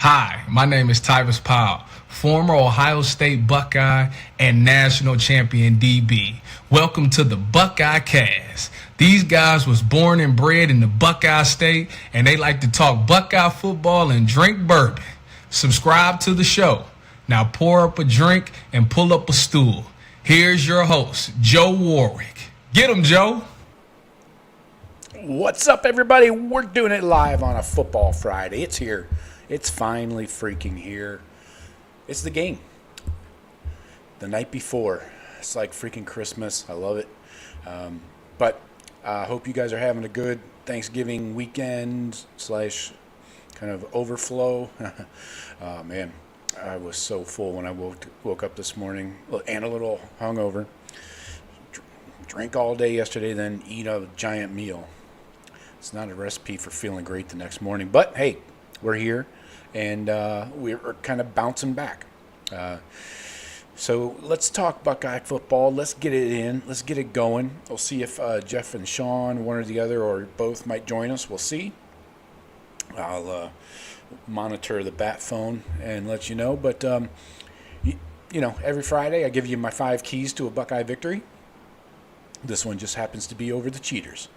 Hi, my name is Tyvis Powell, former Ohio State Buckeye and national champion DB. Welcome to the Buckeye Cast. These guys was born and bred in the Buckeye State, and they like to talk Buckeye football and drink bourbon. Subscribe to the show. Now pour up a drink and pull up a stool. Here's your host, Joe Warwick. Get him, Joe. What's up, everybody? We're doing it live on a Football Friday. It's here. It's finally freaking here. It's the game. The night before. It's like freaking Christmas. I love it. But I hope you guys are having a good Thanksgiving weekend / kind of overflow. Oh, man. I was so full when I woke up this morning and a little hungover. Drank all day yesterday, then eat a giant meal. It's not a recipe for feeling great the next morning. But, hey, we're here, and we're kind of bouncing back. So let's talk Buckeye football. Let's get it in. Let's get it going. We'll see if Jeff and Sean, one or the other, or both might join us. We'll see. I'll monitor the bat phone and let you know. But, you know, every Friday I give you my 5 keys to a Buckeye victory. This one just happens to be over the Cheaters.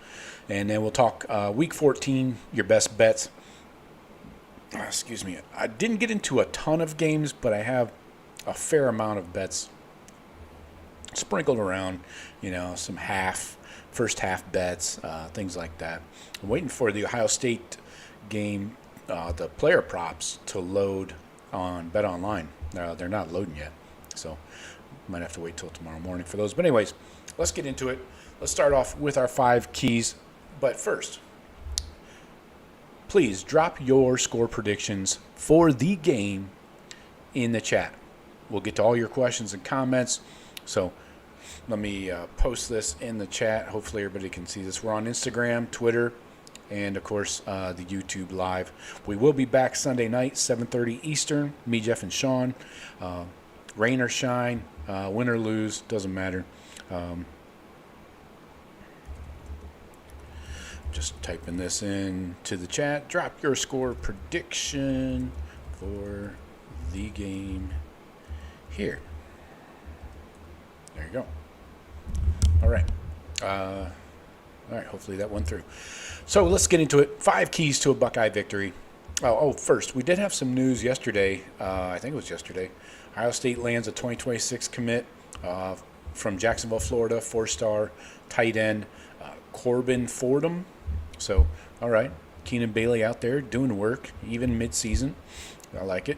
And then we'll talk Week 14, your best bets. Excuse me. I didn't get into a ton of games, but I have a fair amount of bets sprinkled around, you know, some first half bets, things like that. I'm waiting for the Ohio State game, the player props, to load on Bet Online. They're not loading yet, so might have to wait till tomorrow morning for those. But anyways, let's get into it. Let's start off with our 5 keys. But first, please drop your score predictions for the game in the chat. We'll get to all your questions and comments. So let me post this in the chat. Hopefully everybody can see this. We're on Instagram, Twitter, and, of course, the YouTube Live. We will be back Sunday night, 7:30 Eastern. Me, Jeff, and Sean. Rain or shine, win or lose, doesn't matter. Just typing this in to the chat. Drop your score prediction for the game here. There you go. All right. Hopefully that went through. So let's get into it. 5 keys to a Buckeye victory. First, we did have some news yesterday. I think it was yesterday. Ohio State lands a 2026 commit from Jacksonville, Florida, 4-star tight end Corbin Fordham. So, all right, Keenan Bailey out there doing work, even mid-season. I like it.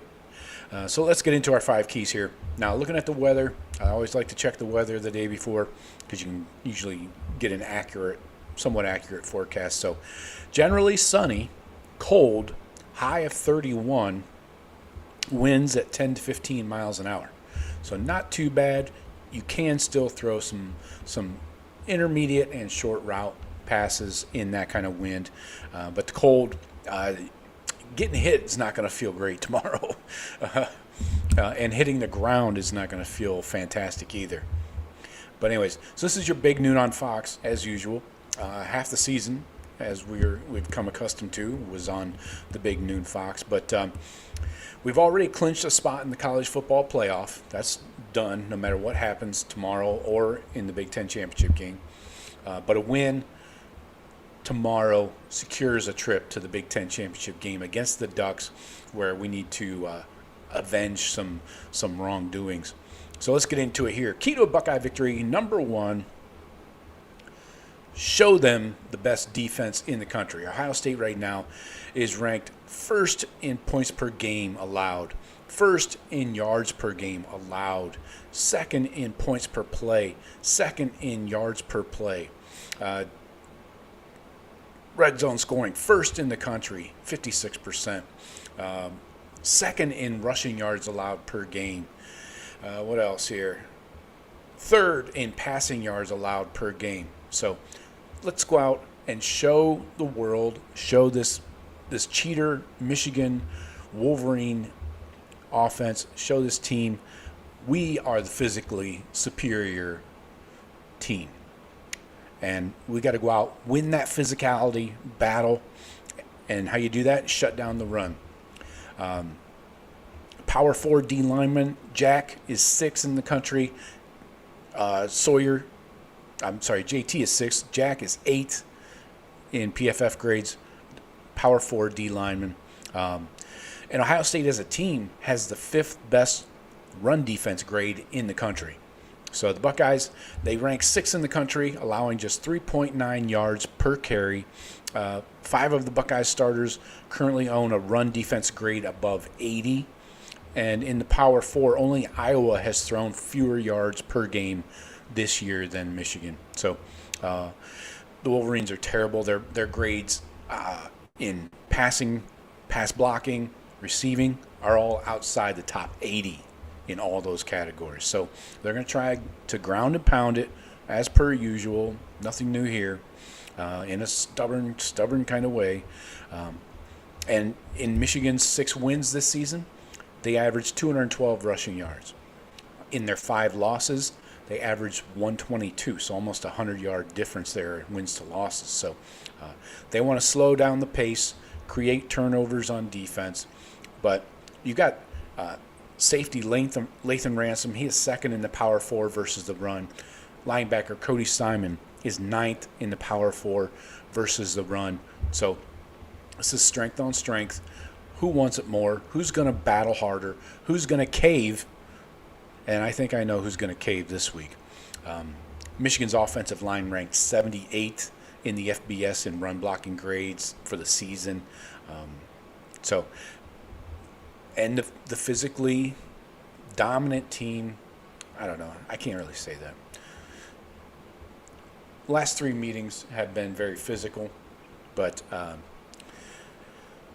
So let's get into our 5 keys here. Now, looking at the weather, I always like to check the weather the day before because you can usually get an somewhat accurate forecast. So, generally sunny, cold, high of 31, winds at 10 to 15 miles an hour. So not too bad. You can still throw some intermediate and short route passes in that kind of wind. But the cold, getting hit is not going to feel great tomorrow. And hitting the ground is not going to feel fantastic either. But anyways, so this is your big noon on Fox, as usual. Half the season, as we've come accustomed to, was on the big noon Fox. But we've already clinched a spot in the college football playoff. That's done no matter what happens tomorrow or in the Big Ten championship game. But a win tomorrow secures a trip to the Big Ten championship game against the Ducks, where we need to avenge some wrongdoings. So let's get into it here. Key to a Buckeye victory, number 1, show them the best defense in the country. Ohio State right now is ranked first in points per game allowed, first in yards per game allowed, second in points per play, second in yards per play. Red zone scoring, first in the country, 56%. Second in rushing yards allowed per game. What else here? Third in passing yards allowed per game. So let's go out and show the world, show this cheater Michigan Wolverine offense, show this team we are the physically superior team. And we got to go out, win that physicality battle. And how you do that? Shut down the run. Power 4 D lineman Jack is 6th in the country. JT is 6th. Jack is 8th in PFF grades. Power 4 D lineman. And Ohio State as a team has the 5th best run defense grade in the country. So the Buckeyes, they rank 6th in the country, allowing just 3.9 yards per carry. 5 of the Buckeyes starters currently own a run defense grade above 80. And in the Power 4, only Iowa has thrown fewer yards per game this year than Michigan. So the Wolverines are terrible. Their grades in passing, pass blocking, receiving are all outside the top 80 in all those categories. So they're going to try to ground and pound it as per usual. Nothing new here, in a stubborn kind of way. And in Michigan's 6 wins this season, they averaged 212 rushing yards. In their 5 losses, they averaged 122, so almost a 100-yard difference there in wins to losses. So they want to slow down the pace, create turnovers on defense. But you got safety Lathan Ransom. He is 2nd in the Power 4 versus the run. Linebacker Cody Simon is 9th in the Power 4 versus the run. So this is strength on strength. Who wants it more? Who's going to battle harder? Who's going to cave? And I think I know who's going to cave this week. Michigan's offensive line ranked 78th in the FBS in run blocking grades for the season. And the physically dominant team, I don't know. I can't really say that. Last 3 meetings have been very physical, but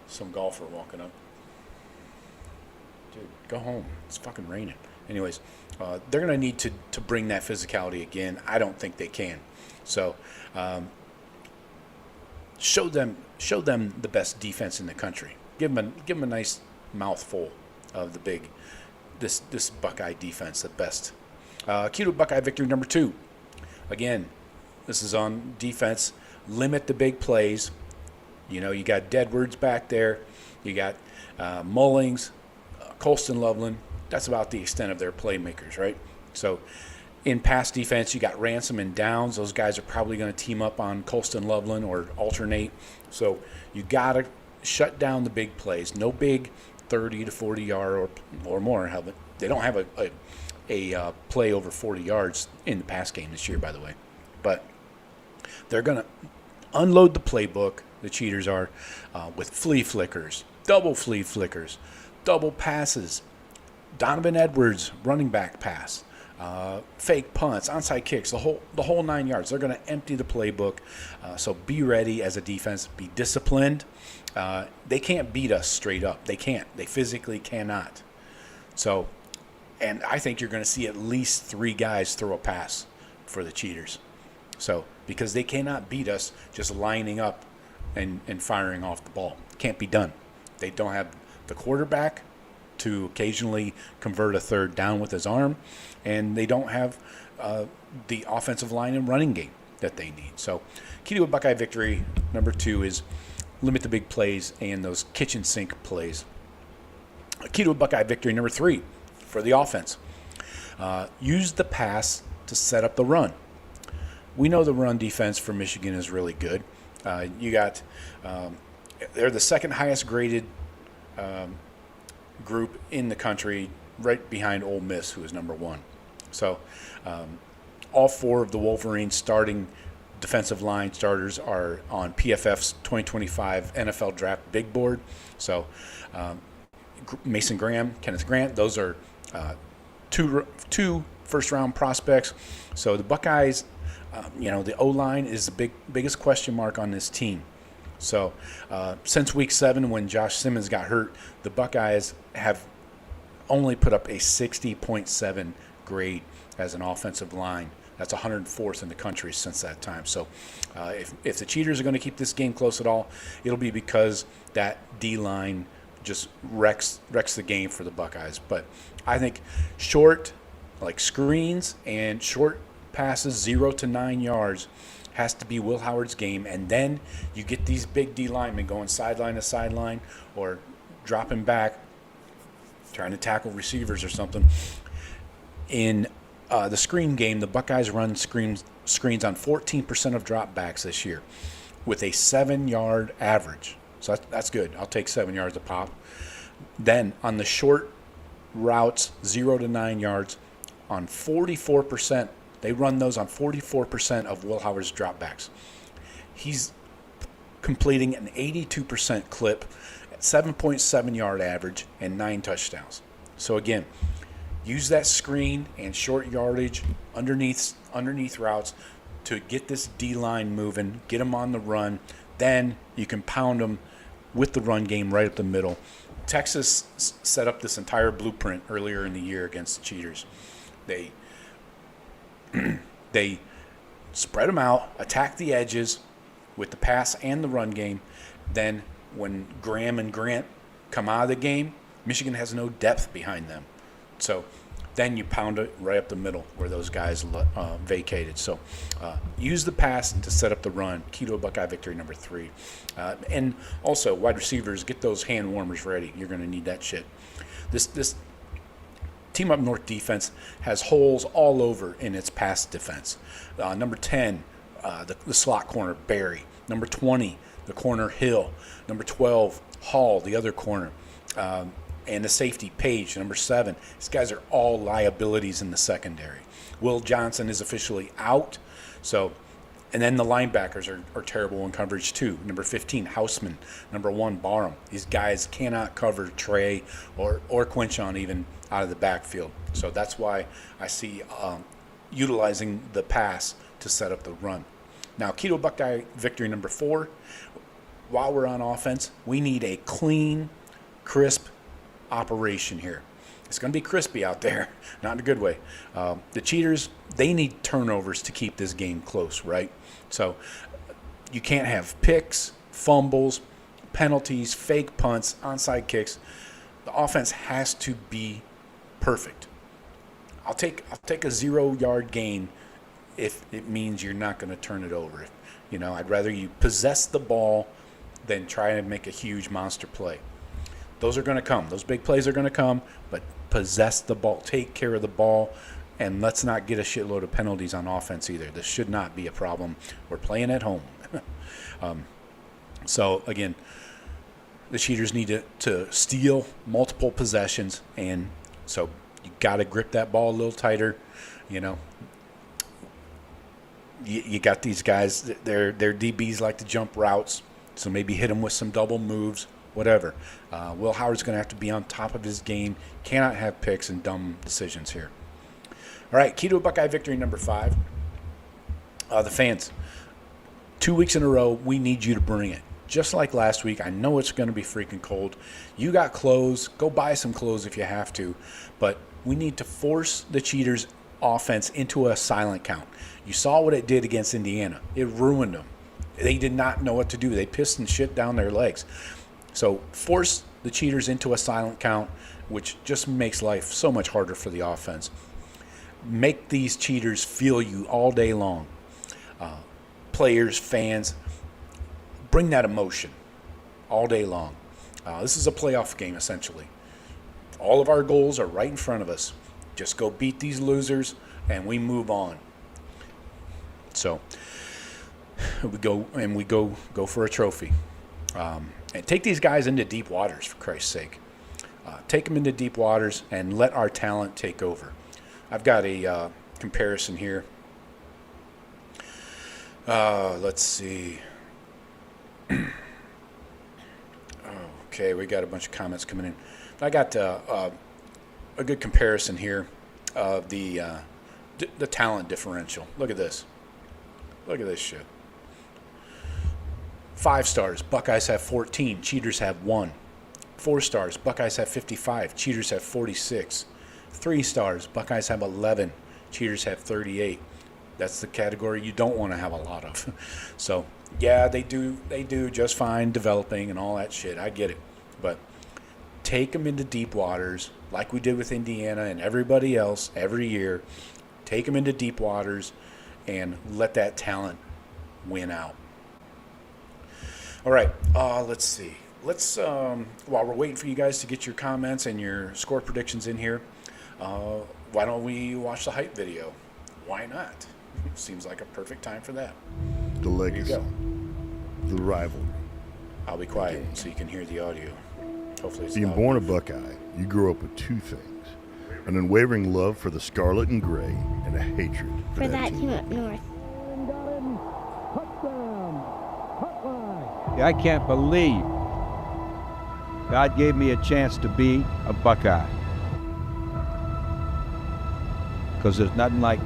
some golfer walking up. Dude, go home. It's fucking raining. Anyways, they're going to need to bring that physicality again. I don't think they can. So show them the best defense in the country. Give them a nice mouthful of this Buckeye defense, the best. Key to Buckeye victory number 2. Again, this is on defense. Limit the big plays. You got Deadwards back there. You got Mullings, Colston Loveland. That's about the extent of their playmakers, right? So in pass defense, you got Ransom and Downs. Those guys are probably going to team up on Colston Loveland or alternate. So you got to shut down the big plays. No big 30 to 40 yard or more. They don't have a play over 40 yards in the pass game this year, by the way. But they're going to unload the playbook, the cheaters are, with flea flickers, double flea flickers, double passes, Donovan Edwards running back pass, fake punts, onside kicks, the whole 9 yards. They're going to empty the playbook. So be ready as a defense. Be disciplined. They can't beat us straight up. They can't. They physically cannot. So, and I think you're going to see at least 3 guys throw a pass for the cheaters. So, because they cannot beat us just lining up and firing off the ball. Can't be done. They don't have the quarterback to occasionally convert a third down with his arm, and they don't have the offensive line and running game that they need. So key to a Buckeye victory, number 2, is limit the big plays and those kitchen sink plays. Key to a Buckeye victory, number 3, for the offense. Use the pass to set up the run. We know the run defense for Michigan is really good. You got they're the 2nd highest graded group in the country, right behind Ole Miss, who is number 1. So all 4 of the Wolverines starting defensive line starters are on PFF's 2025 NFL Draft Big Board. So Mason Graham, Kenneth Grant, those are two first-round prospects. So the Buckeyes, the O-line is the biggest question mark on this team. So since week 7, when Josh Simmons got hurt, the Buckeyes have only put up a 60.7 grade as an offensive line. That's 104th in the country since that time. So if the cheaters are going to keep this game close at all, it'll be because that D-line just wrecks the game for the Buckeyes. But I think short, like screens and short passes 0 to 9 yards has to be Will Howard's game. And then you get these big D linemen going sideline to sideline or dropping back, trying to tackle receivers or something. In the screen game, the Buckeyes run screens on 14% of dropbacks this year with a 7-yard average. So that's good. I'll take 7 yards a pop. Then on the short routes, 0 to 9 yards, on 44%, they run those on 44% of Will Howard's dropbacks. He's completing an 82% clip, 7.7 yard average, and 9 touchdowns. So again, use that screen and short yardage underneath routes to get this D-line moving, get them on the run. Then you can pound them with the run game right up the middle. Texas set up this entire blueprint earlier in the year against the Cheaters. They spread them out, attack the edges with the pass and the run game. Then when Graham and Grant come out of the game, Michigan has no depth behind them. So then you pound it right up the middle where those guys vacated. So use the pass to set up the run. Key to a Buckeye victory number 3. And also, wide receivers, get those hand warmers ready. You're going to need that shit. This Team Up North defense has holes all over in its pass defense. Number 10, the slot corner, Barry. Number 20, the corner, Hill. Number 12, Hall, the other corner. And the safety, Page, number 7. These guys are all liabilities in the secondary. Will Johnson is officially out. And then the linebackers are terrible in coverage too. Number 15, Houseman. Number 1, Barham. These guys cannot cover Trey or Quinchon even out of the backfield. So that's why I see utilizing the pass to set up the run. Now, key to a Buckeye victory number 4. While we're on offense, we need a clean, crisp operation here. It's going to be crispy out there, not in a good way. The Cheaters, they need turnovers to keep this game close, right? So you can't have picks, fumbles, penalties, fake punts, onside kicks. The offense has to be perfect. I'll take a 0-yard gain if it means you're not going to turn it over. I'd rather you possess the ball than try to make a huge monster play. Those are going to come. Those big plays are going to come, but possess the ball, take care of the ball, and let's not get a shitload of penalties on offense either. This should not be a problem. We're playing at home. So, again, the Cheaters need to steal multiple possessions, and so you got to grip that ball a little tighter. You got these guys, their DBs like to jump routes, so maybe hit them with some double moves. Whatever. Will Howard's going to have to be on top of his game. Cannot have picks and dumb decisions here. All right, key to a Buckeye victory number 5. The fans. 2 weeks in a row, we need you to bring it. Just like last week, I know it's going to be freaking cold. You got clothes. Go buy some clothes if you have to. But we need to force the Cheaters' offense into a silent count. You saw what it did against Indiana. It ruined them. They did not know what to do. They pissed and shit down their legs. So force the Cheaters into a silent count, which just makes life so much harder for the offense. Make these Cheaters feel you all day long. Players, fans, bring that emotion all day long. This is a playoff game, essentially. All of our goals are right in front of us. Just go beat these losers, and we move on. So we go for a trophy. And take these guys into deep waters, for Christ's sake. Take them into deep waters and let our talent take over. I've got a comparison here. Let's see. Okay, we got a bunch of comments coming in. I got a good comparison here of the talent differential. Look at this. Look at this shit. 5 stars, Buckeyes have 14, Cheaters have 1. 4 stars, Buckeyes have 55, Cheaters have 46. 3 stars, Buckeyes have 11, Cheaters have 38. That's the category you don't want to have a lot of. So, yeah, they do just fine developing and all that shit. I get it. But take them into deep waters like we did with Indiana and everybody else every year. Take them into deep waters and let that talent win out. All right, let's see. let's, while we're waiting for you guys to get your comments and your score predictions in here, why don't we watch the hype video? Why not? Seems like a perfect time for that. The legacy, the rivalry. I'll be quiet so you can hear the audio. Hopefully it's Being loud born a enough. Buckeye, you grow up with two things: an unwavering love for the scarlet and gray, and a hatred For that team up north. I can't believe God gave me a chance to be a Buckeye. Because there's nothing like it.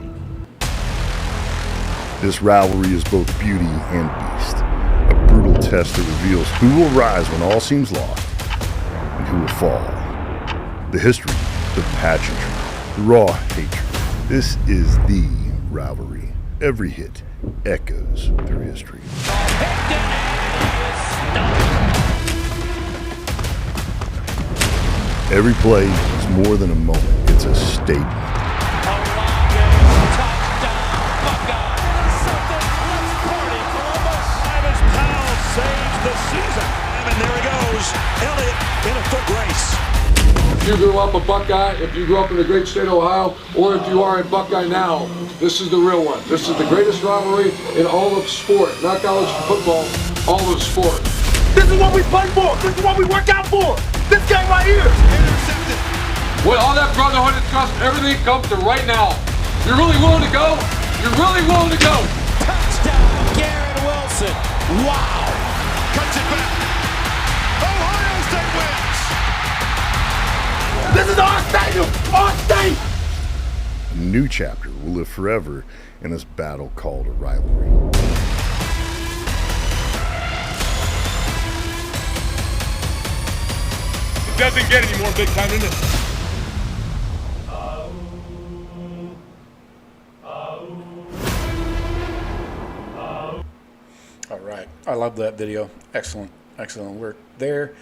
This rivalry is both beauty and beast, a brutal test that reveals who will rise when all seems lost, and who will fall. The history, the pageantry, the raw hatred. This is the rivalry. Every hit echoes through history. Every play is more than a moment, it's a statement. Saves the season. And there he goes. Elliott in a foot race. If you grew up a Buckeye, if you grew up in the great state of Ohio, or if you are a Buckeye now, this is the real one. This is the greatest rivalry in all of sport, not college football, all of sport. This is what we play for. This is what we work out for. This game right here. Intercepted. With all that brotherhood and trust, everything comes to right now. You're really willing to go? You're really willing to go? Touchdown, Garrett Wilson. Wow. Cuts it back. Ohio State wins. This is our stadium. Our state. A new chapter will live forever in this battle called a rivalry. It doesn't get any more big time than this. All right. I love that video. Excellent work there.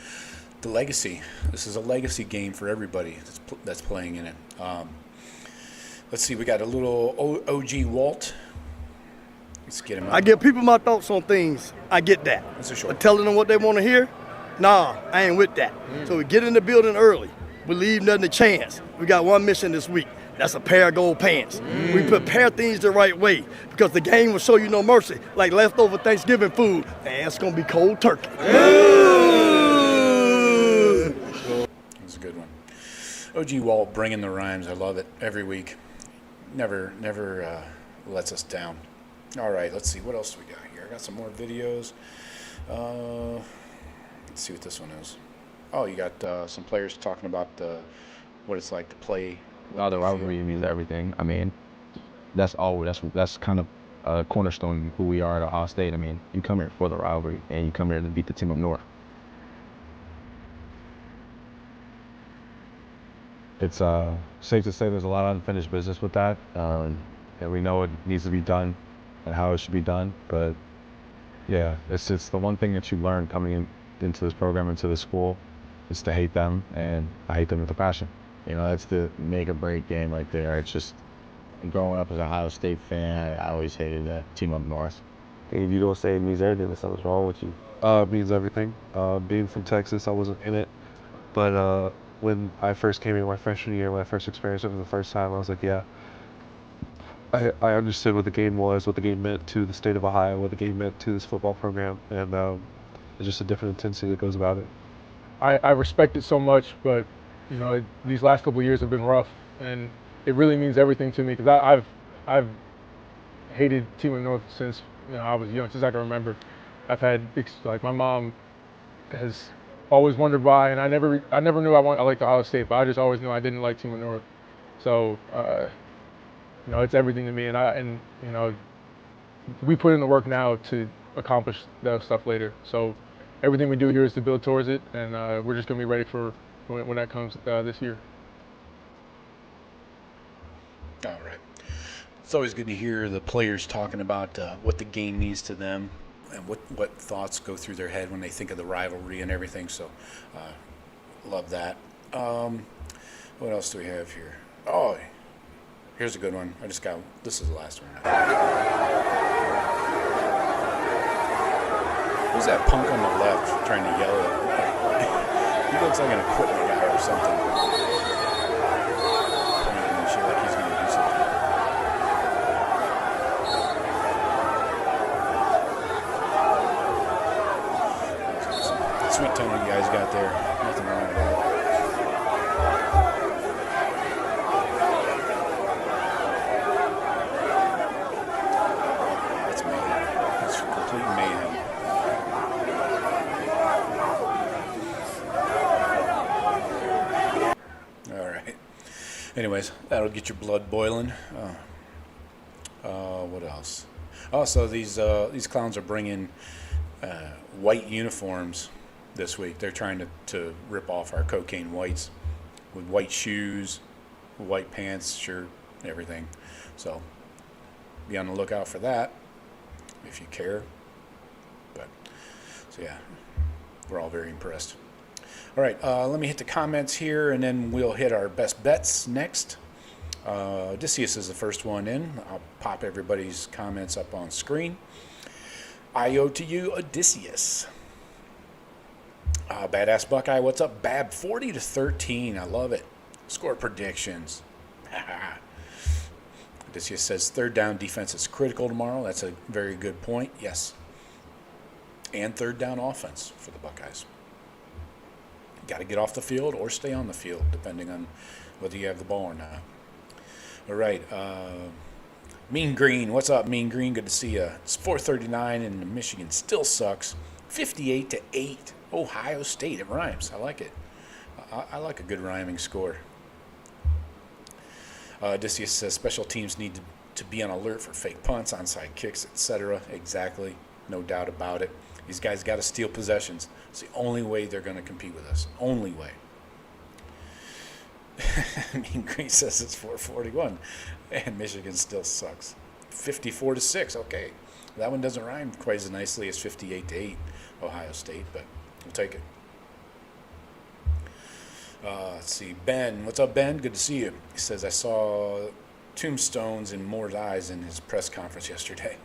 The legacy. This is a legacy game for everybody that's playing in it. Let's see. We got a little OG Walt. Let's get him out. I give people my thoughts on things. I get that. That's a short. But telling them what they want to hear, nah, I ain't with that. So we get in the building early. We leave nothing to chance. We got one mission this week. That's a pair of gold pants. We prepare things the right way because the game will show you no mercy. Like leftover Thanksgiving food, and it's going to be cold turkey. That's a good one. OG Walt bringing the rhymes. I love it every week. Never lets us down. All right, let's see. What else do we got here? I got some more videos. Let's see what this one is. Oh, you got some players talking about what it's like to play. Well, the rivalry means everything. I mean, that's kind of a cornerstone of who we are at Ohio State. I mean, you come here for the rivalry, and you come here to beat the team up north. It's safe to say there's a lot of unfinished business with that, and we know it needs to be done and how it should be done. But yeah, it's the one thing that you learn coming into this program, into this school, is to hate them, and I hate them with a passion. You know, that's the make or break game right there. It's just, growing up as an Ohio State fan, I always hated the team up north. If you don't say it means everything, then something's wrong with you. It means everything. Being from Texas, I wasn't in it. But when I first came here my freshman year, when I first experienced it for the first time, I was like, yeah. I understood what the game was, what the game meant to the state of Ohio, what the game meant to this football program, and there's just a different intensity that goes about it. I respect it so much, but you know, these last couple of years have been rough, and it really means everything to me because I've hated Team of North since I was young, since I can remember. I've had my mom has always wondered why, and I never knew I liked Ohio State, but I just always knew I didn't like Team of North. So it's everything to me, and we put in the work now to accomplish that stuff later. So everything we do here is to build towards it, and we're just gonna be ready for when that comes this year. All right. It's always good to hear the players talking about what the game means to them and what thoughts go through their head when they think of the rivalry and everything. So, love that. What else do we have here? Oh, here's a good one. This is the last one. Who's that punk on the left trying to yell at looks like an equipment guy or something. Pointing and shit like he's going to do something. Sweet tone you guys got there. Nothing wrong with that. That's mayhem. That's complete mayhem. All right. Anyways, that'll get your blood boiling. What else? Also, these clowns are bringing white uniforms this week. They're trying to rip off our cocaine whites with white shoes, white pants, shirt, everything. So be on the lookout for that if you care. But so yeah, we're all very impressed. All right, let me hit the comments here, and then we'll hit our best bets next. Odysseus is the first one in. I'll pop everybody's comments up on screen. I owe to you, Odysseus. Badass Buckeye, what's up? Bab, 40-13. I love it. Score predictions. Odysseus says third down defense is critical tomorrow. That's a very good point. Yes. And third down offense for the Buckeyes. Got to get off the field or stay on the field, depending on whether you have the ball or not. All right. Mean Green, what's up, Mean Green? Good to see you. It's 4:39, and Michigan still sucks. 58-8. Ohio State. It rhymes. I like it. I like a good rhyming score. Odysseus says special teams need to be on alert for fake punts, onside kicks, etc. Exactly. No doubt about it. These guys got to steal possessions. It's the only way they're going to compete with us. Only way. Mean Green says it's 4:41, and Michigan still sucks. 54-6. Okay, that one doesn't rhyme quite as nicely as 58-8, Ohio State, but we'll take it. Let's see, Ben. What's up, Ben? Good to see you. He says I saw tombstones in Moore's eyes in his press conference yesterday.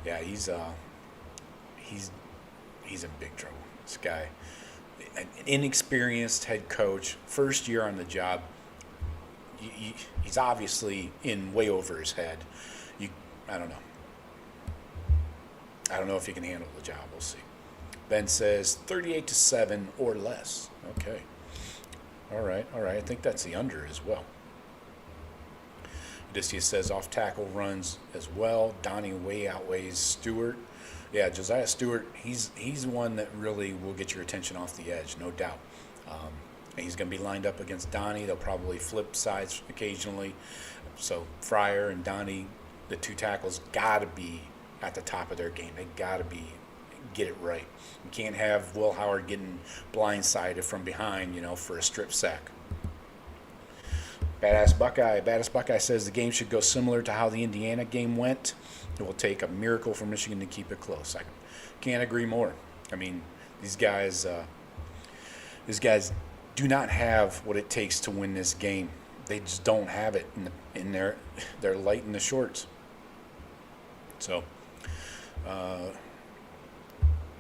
Yeah, he's in big trouble. This guy, an inexperienced head coach, first year on the job. He's obviously in way over his head. I don't know. I don't know if he can handle the job. We'll see. Ben says 38-7 or less. Okay. All right. I think that's the under as well. Odysseus says off tackle runs as well. Donnie way outweighs Stewart. Yeah, Josiah Stewart, he's one that really will get your attention off the edge, no doubt. He's going to be lined up against Donnie. They'll probably flip sides occasionally. So Fryer and Donnie, the two tackles, got to be at the top of their game. They got to get it right. You can't have Will Howard getting blindsided from behind, for a strip sack. Badass Buckeye says the game should go similar to how the Indiana game went. It will take a miracle for Michigan to keep it close. I can't agree more. I mean, these guys do not have what it takes to win this game. They just don't have it in their light in the shorts. So,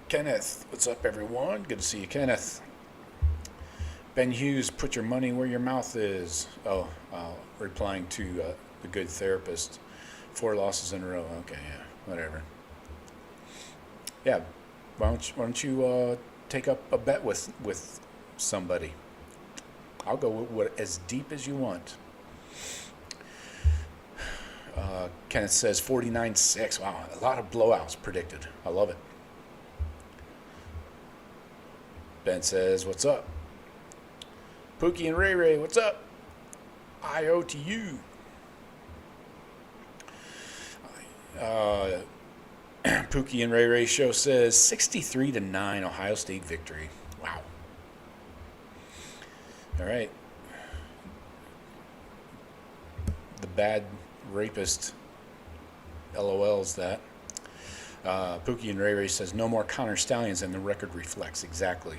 Kenneth, what's up, everyone? Good to see you, Kenneth. Ben Hughes, put your money where your mouth is. Replying to the good therapist. 4 losses in a row. Okay, yeah, whatever. Yeah, why don't you take up a bet with somebody? I'll go with as deep as you want. Kenneth says 49-6. Wow, a lot of blowouts predicted. I love it. Ben says, what's up? Pookie and Ray, what's up? I owe to you. Pookie and Ray show says 63-9 Ohio State victory. Wow. All right. The bad rapist LOL's that. Pookie and Ray says no more Connor Stallions than the record reflects. Exactly.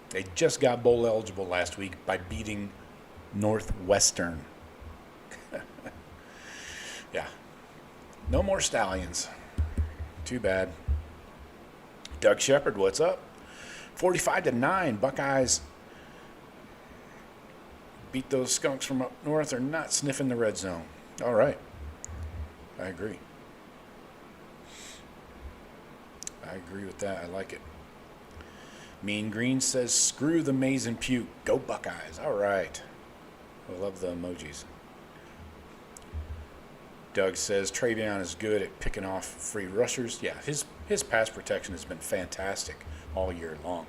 They just got bowl eligible last week by beating Northwestern. Yeah. No more Stallions. Too bad. Doug Shepard, what's up? 45-9. Buckeyes beat those skunks from up north are not sniffing the red zone. All right. I agree. I agree with that. I like it. Mean Green says, screw the maize and puke. Go Buckeyes. All right. I love the emojis. Doug says, Travion is good at picking off free rushers. Yeah, his pass protection has been fantastic all year long.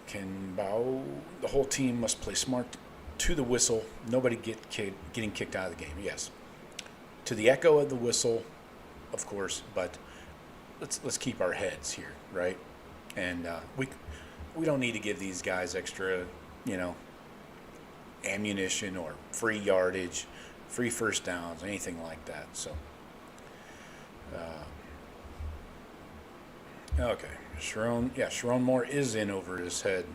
Ken Bow, the whole team must play smart to the whistle. Nobody getting kicked out of the game. Yes. To the echo of the whistle, of course, but let's keep our heads here, right? And we don't need to give these guys extra, ammunition or free yardage, free first downs, anything like that. So, okay, Sharon Moore is in over his head.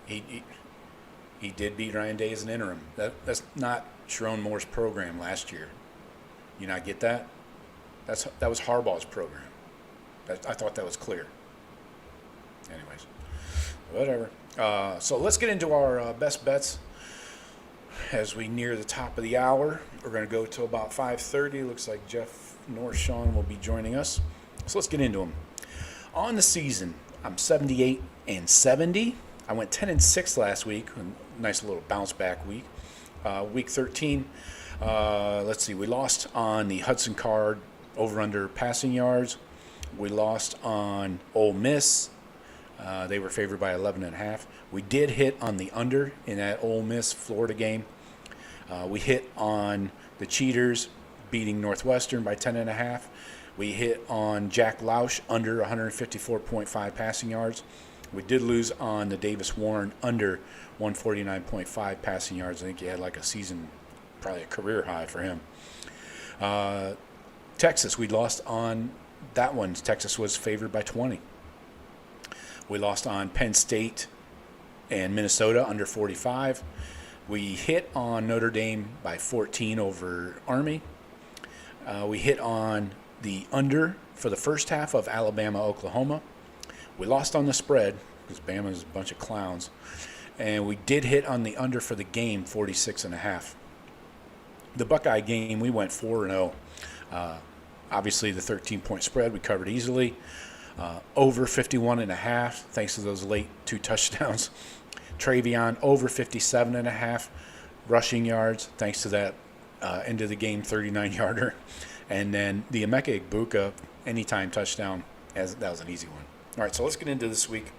He did beat Ryan Day as an interim. That's not Sharon Moore's program last year. You not get that? That was Harbaugh's program. I thought that was clear. Anyways, whatever. So let's get into our best bets as we near the top of the hour. We're going to go till about 5:30. Looks like Jeff Norshawn will be joining us. So let's get into them. On the season, I'm 78-70. I went 10-6 last week. A nice little bounce back week. Week 13, let's see. We lost on the Hudson Card over/under passing yards. We lost on Ole Miss. They were favored by 11.5. We did hit on the under in that Ole Miss Florida game. We hit on the Cheaters beating Northwestern by 10.5. We hit on Jack Lausch under 154.5 passing yards. We did lose on the Davis Warren under 149.5 passing yards. I think he had like a season, probably a career high for him. Texas, we lost on that one. Texas was favored by 20. We lost on Penn State and Minnesota under 45. We hit on Notre Dame by 14 over Army. We hit on the under for the first half of Alabama-Oklahoma. We lost on the spread because Bama's a bunch of clowns. And we did hit on the under for the game, 46.5. The Buckeye game, we went 4-0. Obviously, the 13-point spread we covered easily. Over 51.5, thanks to those late 2 touchdowns. Travion, over 57.5 rushing yards, thanks to that end of the game 39-yarder. And then the Emeka Egbuka anytime touchdown, that was an easy one. All right, so let's get into this week.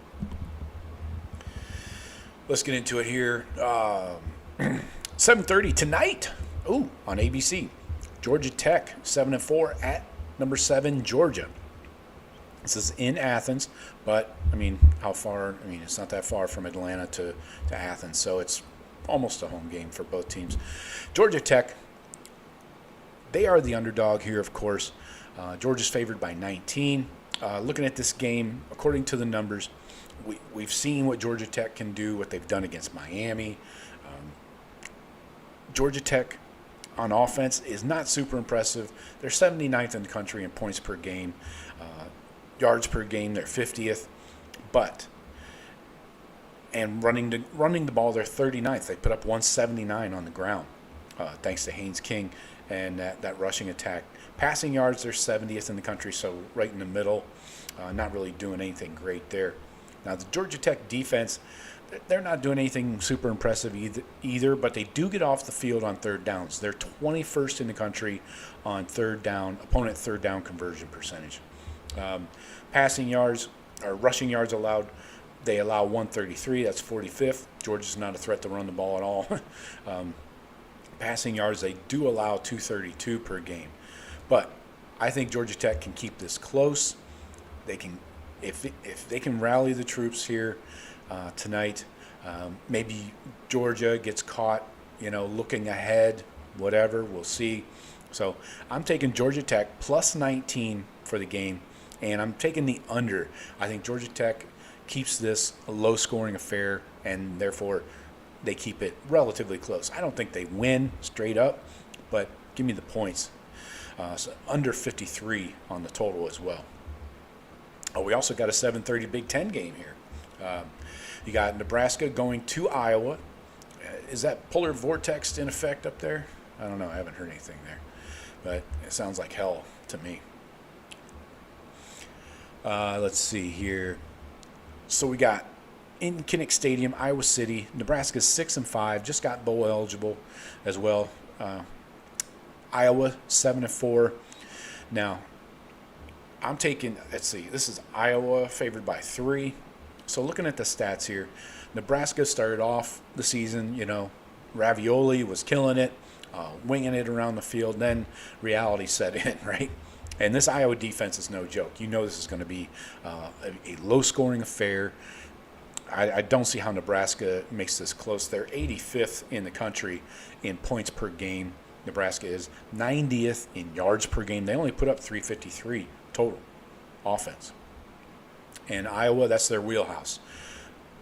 Let's get into it here. 7:30 tonight. On ABC. Georgia Tech 7-4 at number 7 Georgia. This is in Athens, but how far? It's not that far from Atlanta to Athens, so it's almost a home game for both teams. Georgia Tech, they are the underdog here, of course. Georgia's favored by 19. Looking at this game, according to the numbers, we've seen what Georgia Tech can do, what they've done against Miami. Georgia Tech on offense is not super impressive. They're 79th in the country in points per game. Yards per game, they're 50th. And running the ball, they're 39th. They put up 179 on the ground, thanks to Haynes King and that rushing attack. Passing yards, they're 70th in the country, so right in the middle. Not really doing anything great there. Now, the Georgia Tech defense, they're not doing anything super impressive either, but they do get off the field on third downs. They're 21st in the country on opponent third down conversion percentage. Passing yards or rushing yards allowed, they allow 133. That's 45th. Georgia's not a threat to run the ball at all. Passing yards, they do allow 232 per game. But I think Georgia Tech can keep this close. They can, if they can rally the troops here tonight. Maybe Georgia gets caught, looking ahead, whatever. We'll see. So I'm taking Georgia Tech plus 19 for the game, and I'm taking the under. I think Georgia Tech keeps this a low-scoring affair, and therefore they keep it relatively close. I don't think they win straight up, but give me the points. So under 53 on the total as well. Oh, we also got a 7:30 Big Ten game here. You got Nebraska going to Iowa. Is that polar vortex in effect up there? I don't know. I haven't heard anything there, but it sounds like hell to me. Let's see here. So we got in Kinnick Stadium, Iowa City. Nebraska's 6-5, just got bowl eligible as well. Iowa 7-4. Now, I'm taking. Let's see. This is Iowa favored by 3. So looking at the stats here, Nebraska started off the season, Ravioli was killing it, winging it around the field. Then reality set in, right? And this Iowa defense is no joke. This is going to be a low-scoring affair. I don't see how Nebraska makes this close. They're 85th in the country in points per game. Nebraska is 90th in yards per game. They only put up 353 total offense. And Iowa, that's their wheelhouse.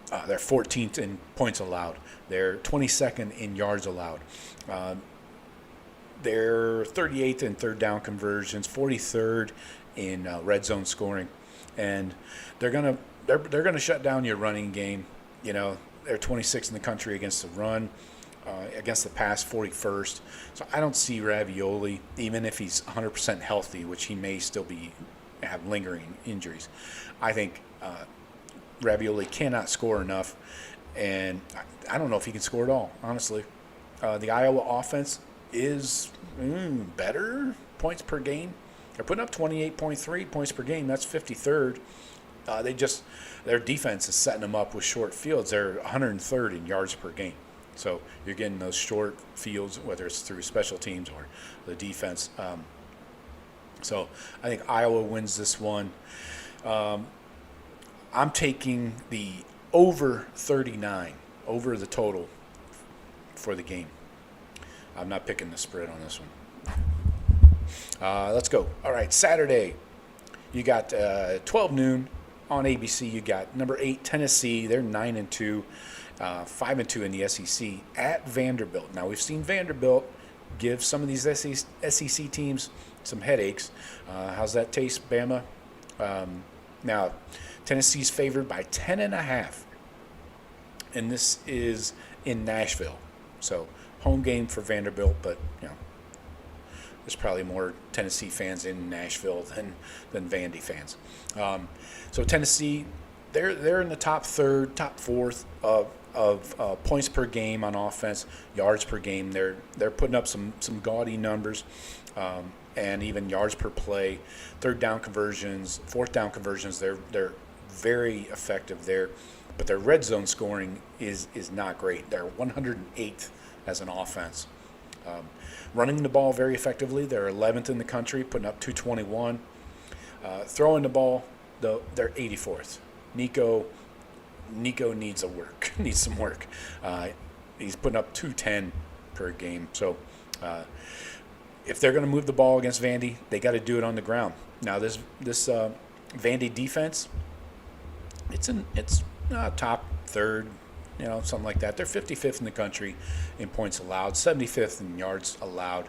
They're 14th in points allowed. They're 22nd in yards allowed. They're 38th in third down conversions, 43rd in red zone scoring, and they're gonna shut down your running game. They're 26th in the country against the run, against the pass, 41st. So I don't see Ravioli, even if he's 100% healthy, which he may still have lingering injuries. I think Ravioli cannot score enough, and I don't know if he can score at all, honestly. The Iowa offense is better points per game. They're putting up 28.3 points per game. That's 53rd. Their defense is setting them up with short fields. They're 103rd in yards per game. So you're getting those short fields, whether it's through special teams or the defense. So I think Iowa wins this one. I'm taking the over 39, over the total for the game. I'm not picking the spread on this one. Let's go. All right, Saturday, you got 12 noon on ABC. You got number 8 Tennessee. They're 9-2, 5-2 in the SEC at Vanderbilt. Now we've seen Vanderbilt give some of these SEC teams some headaches. How's that taste, Bama? Now Tennessee's favored by 10.5, and this is in Nashville. So home game for Vanderbilt, but there's probably more Tennessee fans in Nashville than Vandy fans. So Tennessee, they're in the top third, top fourth of points per game on offense, yards per game. They're putting up some gaudy numbers, and even yards per play, third down conversions, fourth down conversions. They're very effective there, but their red zone scoring is not great. They're 108th as an offense. Running the ball very effectively, they're 11th in the country, putting up 221. Throwing the ball, they're 84th. Nico needs some work. He's putting up 210 per game. So if they're going to move the ball against Vandy, they got to do it on the ground. Now this Vandy defense, it's top third, something like that. They're 55th in the country in points allowed, 75th in yards allowed.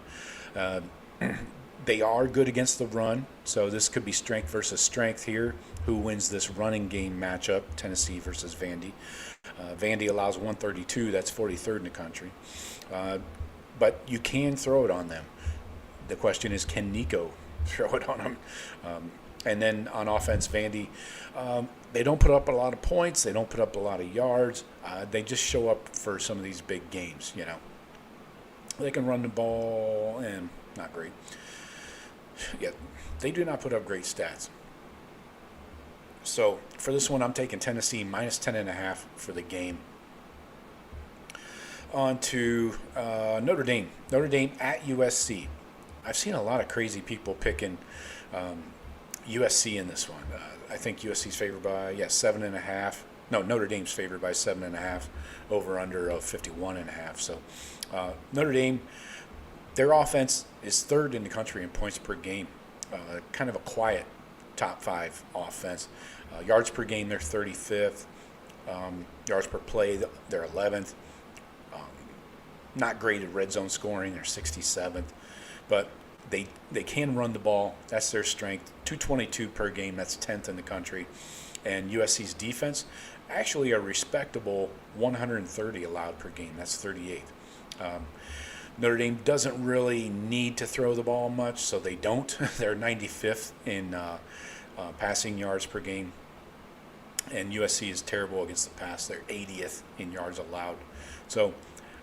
They are good against the run, so this could be strength versus strength here. Who wins this running game matchup, Tennessee versus Vandy? Vandy allows 132, that's 43rd in the country. But you can throw it on them. The question is, can Nico throw it on them? And then on offense, Vandy, they don't put up a lot of points. They don't put up a lot of yards. They just show up for some of these big games, They can run the ball, and not great. Yeah, they do not put up great stats. So for this one, I'm taking Tennessee minus 10.5 for the game. On to Notre Dame. Notre Dame at USC. I've seen a lot of crazy people picking USC in this one. I think USC's favored by 7.5. No, Notre Dame's favored by 7.5. Over under of 51.5. So Notre Dame, their offense is third in the country in points per game. Kind of a quiet top 5 offense. Yards per game, they're 35th. Yards per play, they're 11th. Not great at red zone scoring, they're 67th. But They can run the ball. That's their strength. 222 per game. That's 10th in the country. And USC's defense, actually a respectable 130 allowed per game. That's 38th. Notre Dame doesn't really need to throw the ball much, so they don't. They're 95th in passing yards per game. And USC is terrible against the pass. They're 80th in yards allowed. So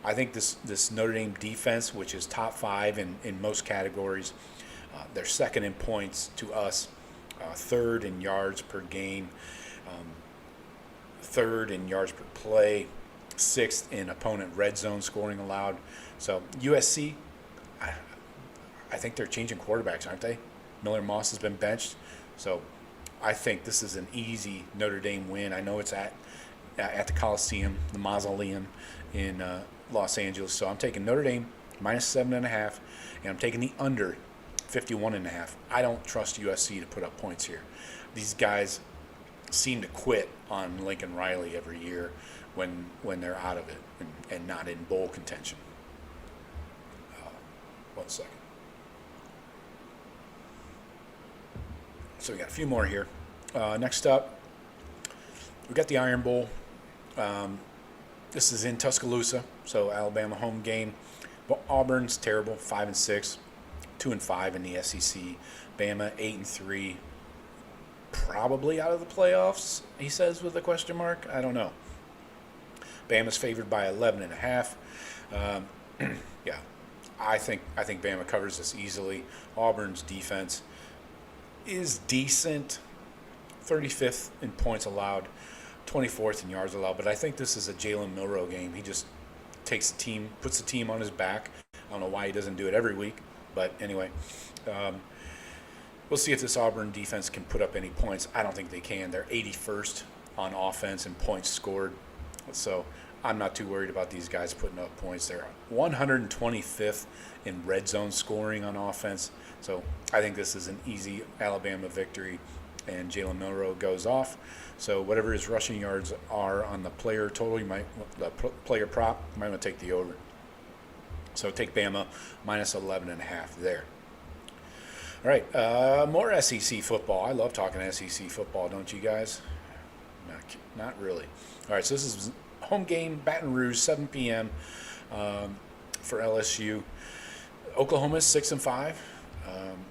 I think this Notre Dame defense, which is top 5 in most categories, they're second in points to us, third in yards per game, third in yards per play, sixth in opponent red zone scoring allowed. So USC, I think they're changing quarterbacks, aren't they? Miller Moss has been benched. So I think this is an easy Notre Dame win. I know it's at the Coliseum, the Mausoleum in Los Angeles. So I'm taking Notre Dame minus 7.5, and I'm taking the under 51.5. I don't trust USC to put up points here. These guys seem to quit on Lincoln Riley every year when they're out of it and not in bowl contention. 1 second. So we got a few more here. Next up, we got the Iron Bowl. This is in Tuscaloosa, so Alabama home game. But Auburn's terrible, 5-6, 2-5 in the SEC. Bama 8-3, probably out of the playoffs. He says with a question mark. I don't know. Bama's favored by 11.5. Yeah, I think Bama covers this easily. Auburn's defense is decent, 35th in points allowed, 24th in yards allowed, but I think this is a Jalen Milroe game. He just puts the team on his back. I don't know why he doesn't do it every week, but anyway, we'll see if this Auburn defense can put up any points. I don't think they can. They're 81st on offense and points scored, so I'm not too worried about these guys putting up points. They're 125th in red zone scoring on offense, so I think this is an easy Alabama victory, and Jalen Milroe goes off. So whatever his rushing yards are on the player total, the player prop, you might want to take the over. So take Bama minus 11.5 there. All right, more SEC football. I love talking SEC football, don't you guys? Not really. All right, so this is home game, Baton Rouge, 7 p.m. For LSU. Oklahoma's 6-5,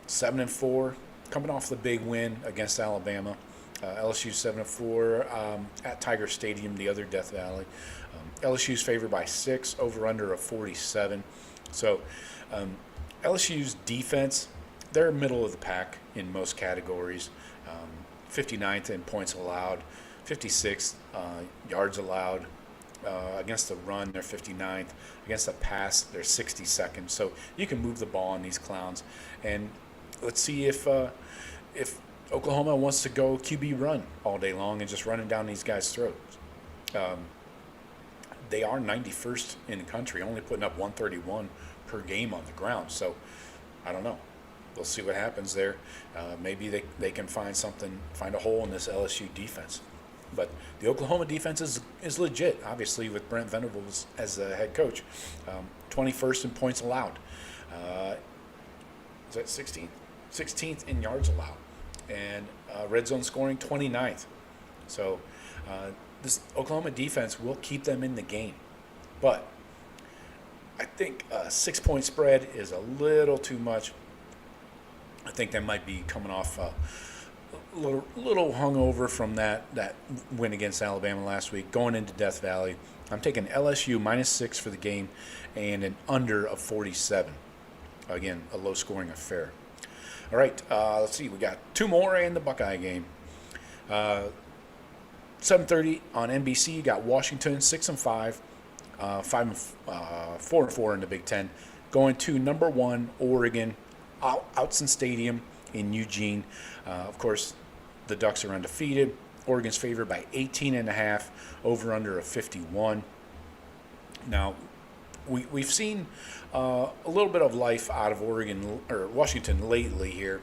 7-4, coming off the big win against Alabama. LSU 7-4 at Tiger Stadium, the other Death Valley. LSU's favored by 6, over/under of 47. So LSU's defense, they're middle of the pack in most categories. 59th in points allowed, 56th yards allowed. Against the run, they're 59th. Against the pass, they're 62nd. So you can move the ball on these clowns. And let's see if Oklahoma wants to go QB run all day long and just running down these guys' throats. They are 91st in the country, only putting up 131 per game on the ground. So I don't know. We'll see what happens there. Maybe they can find a hole in this LSU defense. But the Oklahoma defense is legit, obviously, with Brent Venables as the head coach. 21st in points allowed. Is that 16th? 16th in yards allowed. And red zone scoring, 29th. So this Oklahoma defense will keep them in the game. But I think a 6-point spread is a little too much. I think they might be coming off a little hungover from that win against Alabama last week, going into Death Valley. I'm taking LSU minus 6 for the game and an under of 47. Again, a low-scoring affair. All right, let's see. We got 2 more in the Buckeye game. 7:30 on NBC. You got Washington 6-5, 4-4 in the Big Ten, going to number 1 Oregon, Outson Stadium in Eugene. Of course, the Ducks are undefeated. Oregon's favored by 18.5, over/under of 51. Now, we've seen a little bit of life out of Washington lately here.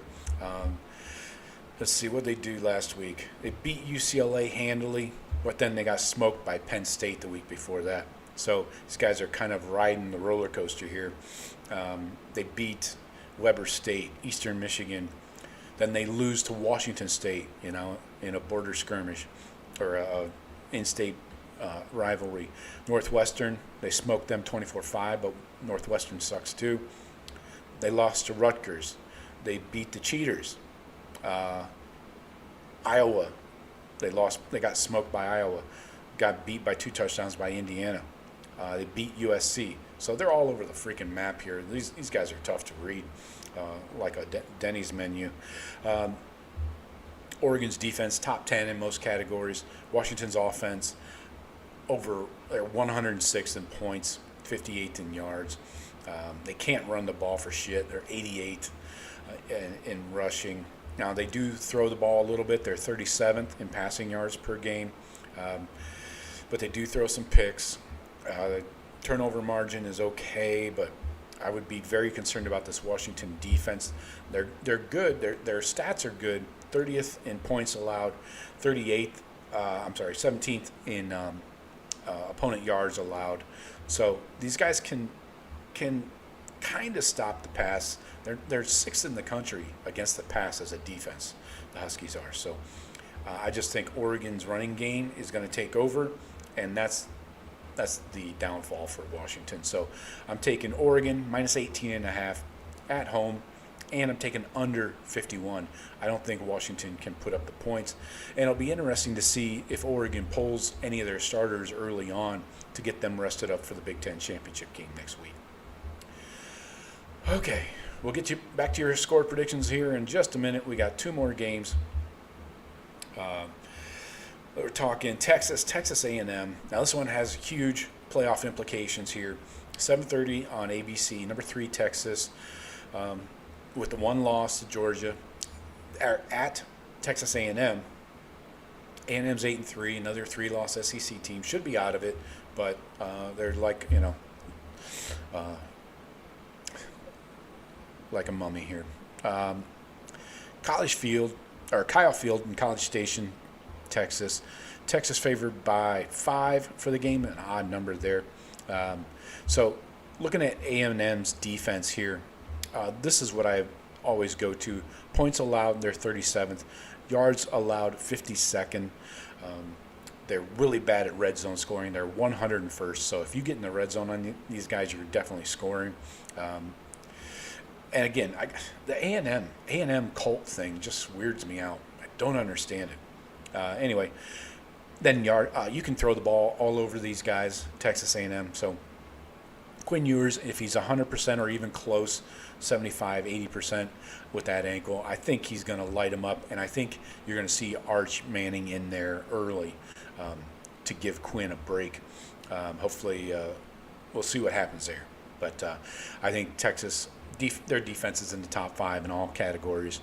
Let's see what they do last week. They beat UCLA handily, but then they got smoked by Penn State the week before that. So these guys are kind of riding the roller coaster here. They beat Weber State, Eastern Michigan. Then they lose to Washington State, in a border skirmish or a in-state rivalry. Northwestern, they smoked them 24-5, but Northwestern sucks too. They lost to Rutgers. They beat the Cheaters. Iowa, they got smoked by Iowa. Got beat by 2 touchdowns by Indiana. They beat USC. So they're all over the freaking map here. These guys are tough to read, like a Denny's menu. Oregon's defense, top 10 in most categories. Washington's offense, they're 106th in points, 58th in yards. They can't run the ball for shit. They're 88th in rushing. Now, they do throw the ball a little bit. They're 37th in passing yards per game. But they do throw some picks. The turnover margin is okay, but I would be very concerned about this Washington defense. They're good. Their stats are good. 30th in points allowed, 17th in opponent yards allowed. So these guys can kind of stop the pass. They're 6th in the country against the pass as a defense. The Huskies are. So I just think Oregon's running game is going to take over, and that's the downfall for Washington. So I'm taking Oregon minus 18.5 at home, and I'm taking under 51. I don't think Washington can put up the points, and it'll be interesting to see if Oregon pulls any of their starters early on to get them rested up for the Big Ten championship game next week. Okay, we'll get you back to your score predictions here in just a minute. We got 2 more games. We're talking Texas A&M. Now this one has huge playoff implications here. 7:30 on ABC. Number 3 Texas, with the 1 loss to Georgia, are at Texas A&M. A&M's 8-3. Another 3-loss SEC team, should be out of it, but they're like like a mummy here. Kyle Field in College Station, Texas. Texas favored by 5 for the game, an odd number there. So looking at A&M's defense here, this is what I always go to. Points allowed, they're 37th. Yards allowed, 52nd. They're really bad at red zone scoring. They're 101st. So if you get in the red zone on these guys, you're definitely scoring. And again, the A&M cult thing just weirds me out. I don't understand it. Anyway, then you can throw the ball all over these guys, Texas A&M. So Quinn Ewers, if he's 100% or even close, 75, 80% with that ankle, I think he's going to light him up, and I think you're going to see Arch Manning in there early to give Quinn a break. Hopefully, we'll see what happens there. But I think Texas, their defense is in the top 5 in all categories.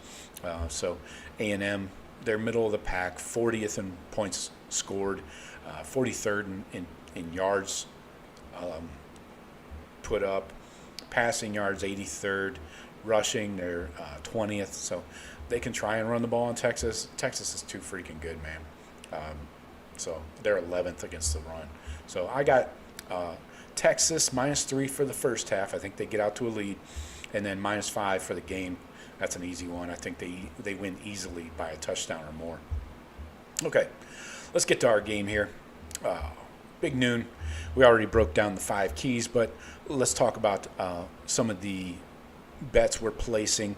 So A&M, they're middle of the pack, 40th in points scored, 43rd in yards put up, passing yards 83rd, rushing they're 20th. So they can try and run the ball in Texas. Texas is too freaking good, man. So they're 11th against the run. So I got Texas -3 for the first half. I think they get out to a lead, and then -5 for the game. That's an easy one. I think they win easily by a touchdown or more. Okay, let's get to our game here. Big noon. We already broke down the 5 keys, but let's talk about some of the bets we're placing.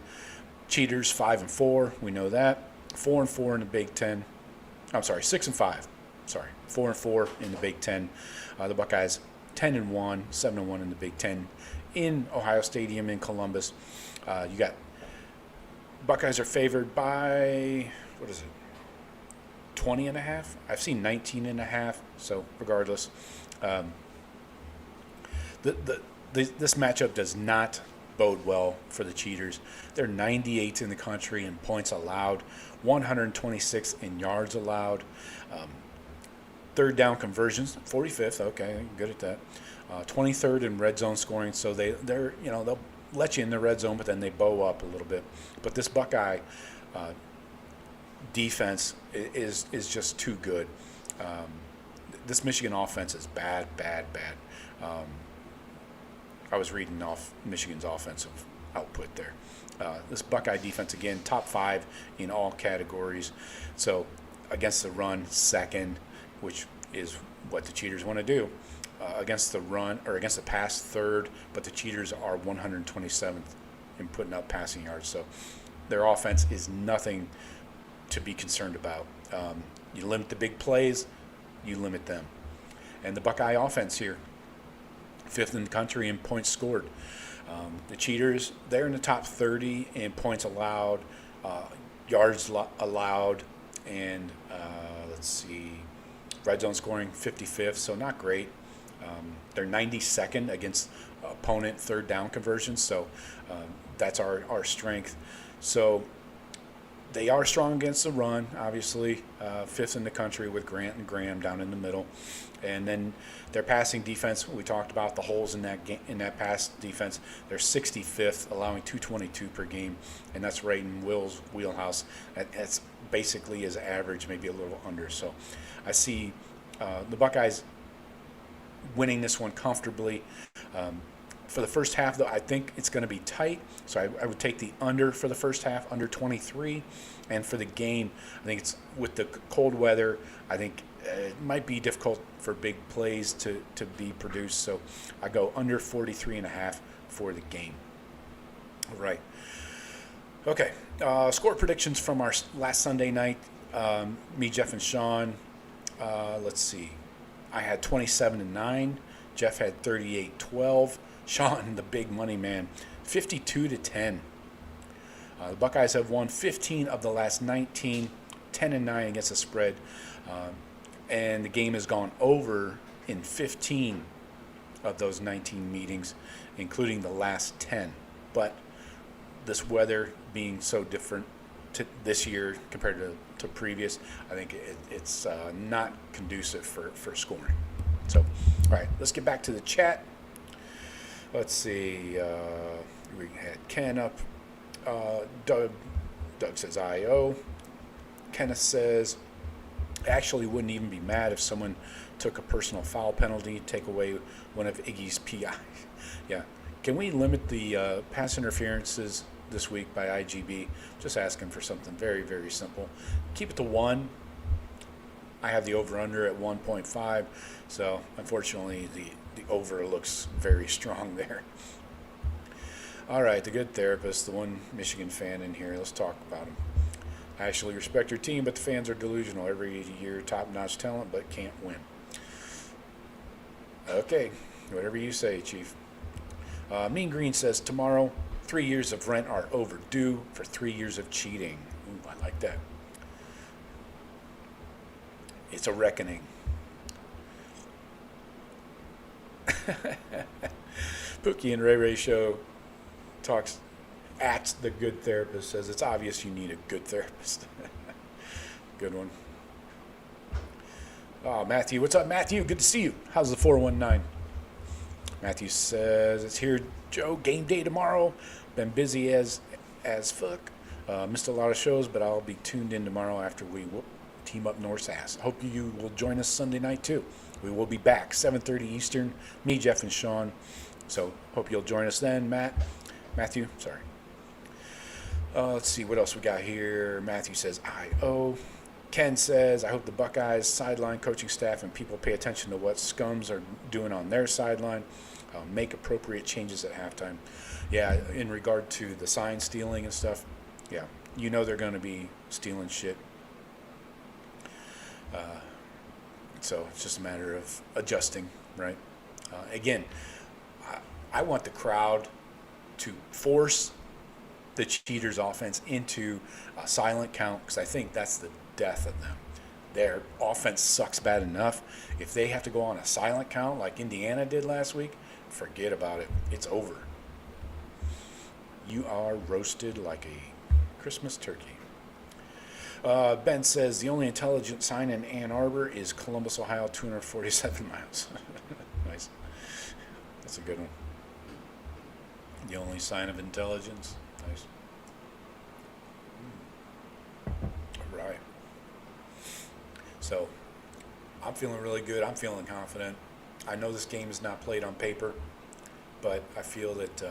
Cheaters 5-4. We know that. 4-4 in the Big Ten. I'm sorry, 6-5. Sorry, 4-4 in the Big Ten. The Buckeyes 10-1, 7-1 in the Big Ten in Ohio Stadium in Columbus. You got Buckeyes are favored by, 20.5? I've seen 19.5. So regardless, this matchup does not bode well for the Cheaters. They're 98th in the country in points allowed, 126th in yards allowed. Third down conversions, 45th. Okay, good at that. 23rd in red zone scoring. So they're they'll let you in the red zone, but then they bow up a little bit. But this Buckeye defense is just too good. This Michigan offense is bad. I was reading off Michigan's offensive output there. This Buckeye defense, again, top 5 in all categories. So against the run, second, which is what the Cheaters want to do. Against the run, or against the pass, third, but the Cheaters are 127th in putting up passing yards. So their offense is nothing to be concerned about. You limit the big plays, you limit them. And the Buckeye offense here, 5th in the country in points scored. The Cheaters, they're in the top 30 in points allowed, yards allowed, and let's see, red zone scoring 55th, so not great. They're 92nd against opponent third down conversions, so that's our strength. So they are strong against the run, obviously, 5th in the country with Grant and Graham down in the middle. And then their passing defense, we talked about the holes in that pass defense. They're 65th, allowing 222 per game, and that's right in Will's wheelhouse. That's basically his average, maybe a little under. So I see the Buckeyes winning this one comfortably. For the first half, though, I think it's going to be tight. So I would take the under for the first half, under 23. And for the game, I think it's with the cold weather, I think it might be difficult for big plays to be produced. So I go under 43.5 for the game. All right. Okay. Score predictions from our last Sunday night. Me, Jeff, and Sean. Let's see. I had 27-9. Jeff had 38-12. Sean, the big money man, 52-10. The Buckeyes have won 15 of the last 19, 10-9 against the spread, and the game has gone over in 15 of those 19 meetings, including the last 10. But this weather being so different this year compared to previous, I think it's not conducive for scoring. So, all right, let's get back to the chat. Let's see. We had Ken up. Doug says IO. Kenneth says, actually wouldn't even be mad if someone took a personal foul penalty, take away one of Iggy's PIs. Yeah. Can we limit the pass interferences this week by IGB? Just asking for something very, very simple. Keep it to 1. I have the over-under at 1.5, so unfortunately the over looks very strong there. All right, the good therapist, the one Michigan fan in here, let's talk about him. I actually respect your team, but the fans are delusional. Every year, top-notch talent, but can't win. Okay, whatever you say, Chief. Mean Green says, tomorrow, 3 years of rent are overdue for 3 years of cheating. Ooh, I like that. It's a reckoning. Pookie and Ray Ray Show talks at the good therapist, says it's obvious you need a good therapist. Good one. Oh, Matthew. What's up, Matthew? Good to see you. How's the 419? Matthew says, it's here, Joe. Game day tomorrow. Been busy as fuck. Missed a lot of shows, but I'll be tuned in tomorrow after we team up North's ass. Hope you will join us Sunday night, too. We will be back, 7:30 Eastern. Me, Jeff, and Sean. So hope you'll join us then, Matthew, sorry. Let's see what else we got here. Matthew says, I-O. Ken says, I hope the Buckeyes sideline coaching staff and people pay attention to what scums are doing on their sideline. Make appropriate changes at halftime. Yeah, in regard to the sign stealing and stuff, yeah, you know they're going to be stealing shit. So it's just a matter of adjusting, right? Again, I want the crowd to force the Cheaters offense into a silent count, because I think that's the death of them. Their offense sucks bad enough. If they have to go on a silent count like Indiana did last week, forget about it. It's over. You are roasted like a Christmas turkey. Ben says, the only intelligent sign in Ann Arbor is Columbus, Ohio, 247 miles. Nice. That's a good one. The only sign of intelligence. Nice. All right. So, I'm feeling really good. I'm feeling confident. I know this game is not played on paper, but I feel that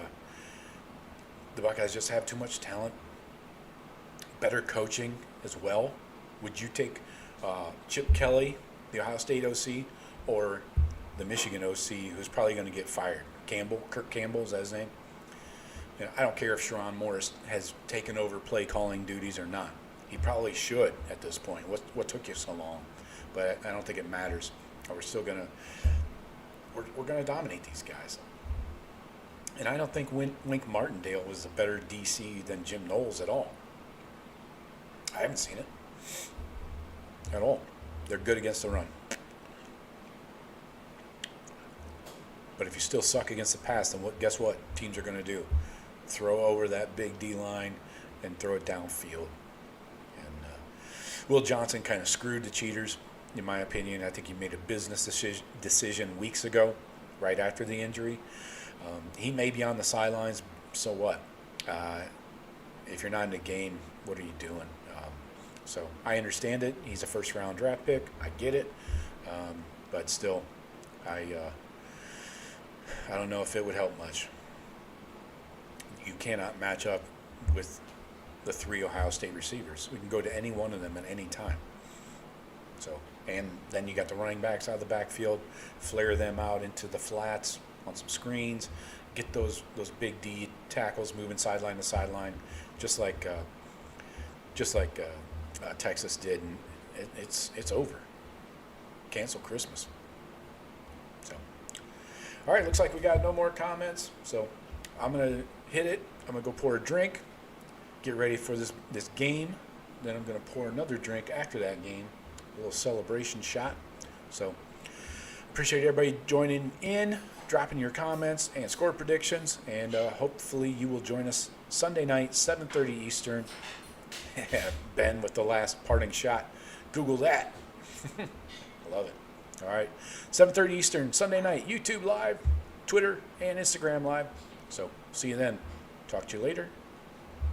the Buckeyes just have too much talent, better coaching as well. Would you take Chip Kelly, the Ohio State OC, or the Michigan OC, who's probably going to get fired? Kirk Campbell, is that his name? You know, I don't care if Sharon Morris has taken over play calling duties or not. He probably should at this point. What took you so long? But I don't think it matters. We're still gonna dominate these guys. And I don't think Wink Martindale was a better DC than Jim Knowles at all. I haven't seen it at all. They're good against the run. But if you still suck against the pass, then guess what teams are going to do? Throw over that big D-line and throw it downfield. And Will Johnson kind of screwed the cheaters, in my opinion. I think he made a business decision weeks ago, right after the injury. He may be on the sidelines, so what? If you're not in the game, what are you doing? So I understand it. He's a first-round draft pick. I get it. But still, I don't know if it would help much. You cannot match up with the 3 Ohio State receivers. We can go to any one of them at any time. So, and then you got the running backs out of the backfield, flare them out into the flats on some screens, get those big D tackles moving sideline to sideline, just like Texas did, and it's over. Cancel Christmas. So, all right, looks like we got no more comments. So, I'm gonna hit it. I'm gonna go pour a drink, get ready for this game. Then I'm gonna pour another drink after that game, a little celebration shot. So, appreciate everybody joining in, dropping your comments and score predictions, and hopefully you will join us Sunday night, 7:30 Eastern. Ben with the last parting shot. Google that. Love it. All right. 7:30 Eastern, Sunday night, YouTube Live, Twitter, and Instagram Live. So, see you then. Talk to you later.